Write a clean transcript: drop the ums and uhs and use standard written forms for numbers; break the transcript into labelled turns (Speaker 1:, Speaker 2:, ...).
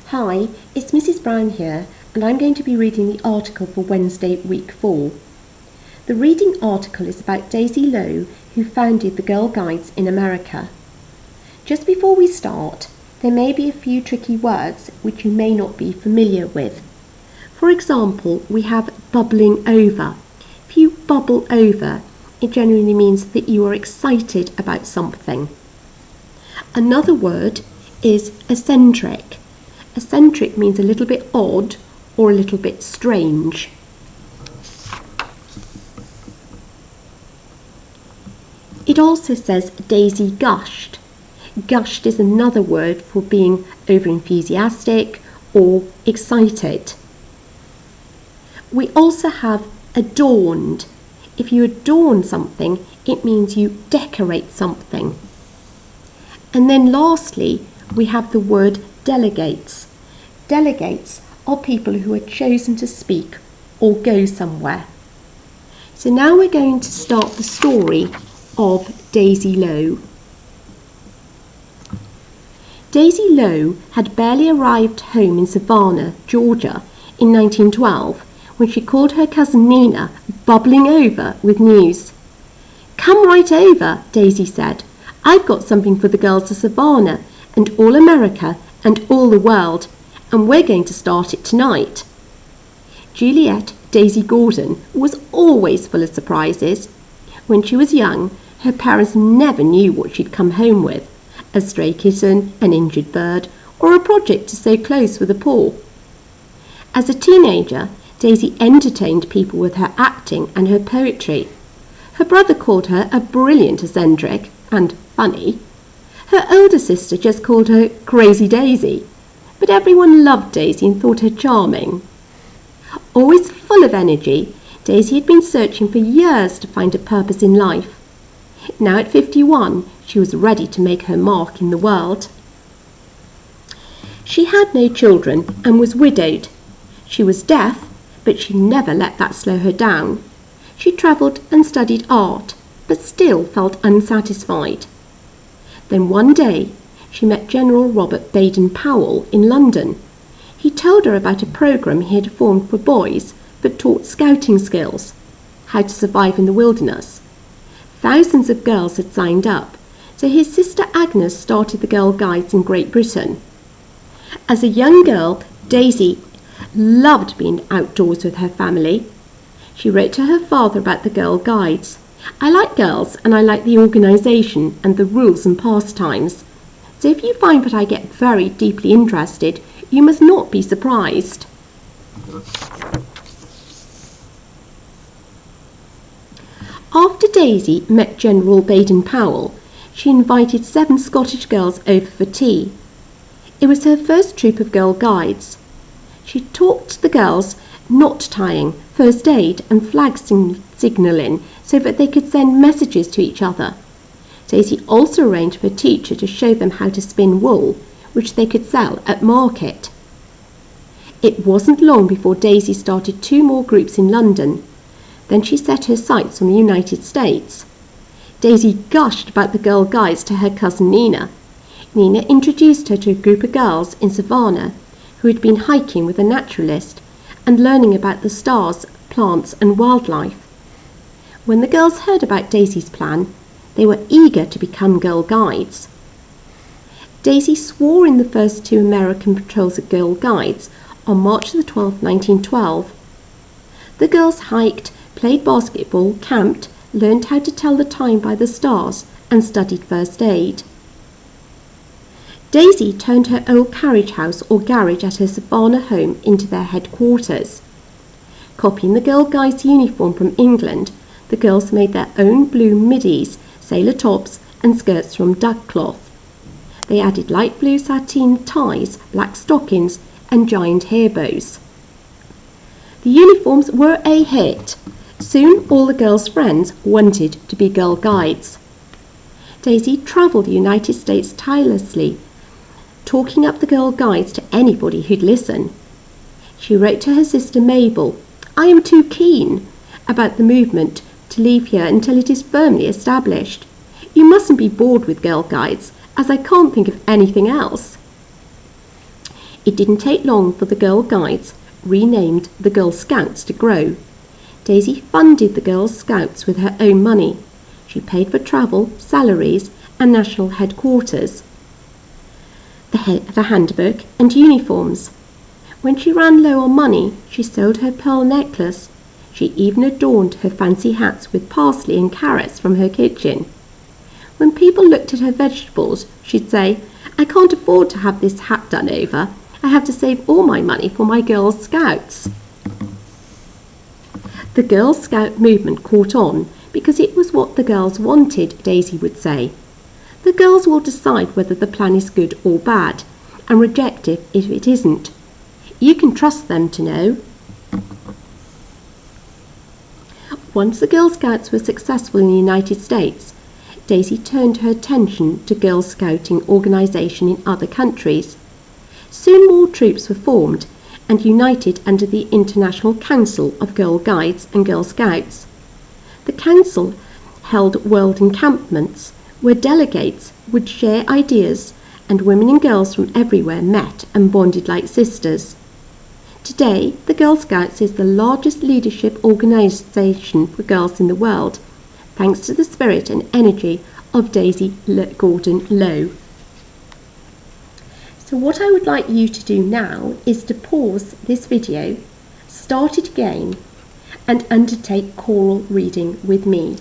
Speaker 1: Hi, it's Mrs. Brown here, and I'm going to be reading the article for Wednesday, week 4. The reading article is about Daisy Lowe, who founded the Girl Guides in America. Just before we start, there may be a few tricky words which you may not be familiar with. For example, we have bubbling over. If you bubble over, it generally means that you are excited about something. Another word is eccentric. Eccentric means a little bit odd or a little bit strange. It also says Daisy gushed. Gushed is another word for being over-enthusiastic or excited. We also have adorned. If you adorn something, it means you decorate something. And then lastly, we have the word delegates. Delegates are people who are chosen to speak or go somewhere. So now we're going to start the story of Daisy Lowe. Daisy Lowe had barely arrived home in Savannah, Georgia in 1912 when she called her cousin Nina bubbling over with news. "Come right over," Daisy said. "I've got something for the girls of Savannah and all America and all the world, and we're going to start it tonight." Juliet Daisy Gordon was always full of surprises. When she was young, her parents never knew what she'd come home with: a stray kitten, an injured bird, or a project to sew clothes for the poor. As a teenager, Daisy entertained people with her acting and her poetry. Her brother called her a brilliant eccentric and funny. Her older sister just called her Crazy Daisy, but everyone loved Daisy and thought her charming. Always full of energy, Daisy had been searching for years to find a purpose in life. Now at 51, she was ready to make her mark in the world. She had no children and was widowed. She was deaf, but she never let that slow her down. She travelled and studied art, but still felt unsatisfied. Then one day, she met General Robert Baden-Powell in London. He told her about a programme he had formed for boys that taught scouting skills, how to survive in the wilderness. Thousands of girls had signed up, so his sister Agnes started the Girl Guides in Great Britain. As a young girl, Daisy loved being outdoors with her family. She wrote to her father about the Girl Guides. "I like girls and I like the organisation and the rules and pastimes. So if you find that I get very deeply interested, you must not be surprised." After Daisy met General Baden-Powell, she invited 7 Scottish girls over for tea. It was her first troop of Girl Guides. She taught the girls knot tying, first aid and flag signalling so that they could send messages to each other. Daisy also arranged for a teacher to show them how to spin wool, which they could sell at market. It wasn't long before Daisy started 2 more groups in London. Then she set her sights on the United States. Daisy gushed about the Girl Guides to her cousin Nina. Nina introduced her to a group of girls in Savannah who had been hiking with a naturalist and learning about the stars, plants and wildlife. When the girls heard about Daisy's plan, they were eager to become Girl Guides. Daisy swore in the first 2 American patrols of Girl Guides on March the 12th, 1912. The girls hiked, played basketball, camped, learned how to tell the time by the stars and studied first aid. Daisy turned her old carriage house or garage at her Savannah home into their headquarters. Copying the Girl Guides uniform from England, the girls made their own blue middies, sailor tops and skirts from duck cloth. They added light blue sateen ties, black stockings and giant hair bows. The uniforms were a hit. Soon all the girls' friends wanted to be Girl Guides. Daisy travelled the United States tirelessly, talking up the Girl Guides to anybody who'd listen. She wrote to her sister Mabel, "I am too keen about the movement to leave here until it is firmly established. You mustn't be bored with Girl Guides, as I can't think of anything else." It didn't take long for the Girl Guides, renamed the Girl Scouts, to grow. Daisy funded the Girl Scouts with her own money. She paid for travel, salaries, and national headquarters, the handbook and uniforms. When she ran low on money, she sold her pearl necklace. She even adorned her fancy hats with parsley and carrots from her kitchen. When people looked at her vegetables, she'd say, "I can't afford to have this hat done over. I have to save all my money for my Girl Scouts." The Girl Scout movement caught on because it was what the girls wanted, Daisy would say. The girls will decide whether the plan is good or bad, and reject it if it isn't. You can trust them to know. Once the Girl Scouts were successful in the United States, Daisy turned her attention to Girl Scouting organisation in other countries. Soon more troops were formed and united under the International Council of Girl Guides and Girl Scouts. The council held world encampments where delegates would share ideas, and women and girls from everywhere met and bonded like sisters. Today, the Girl Scouts is the largest leadership organisation for girls in the world, thanks to the spirit and energy of Daisy Gordon Low. So what I would like you to do now is to pause this video, start it again, and undertake choral reading with me.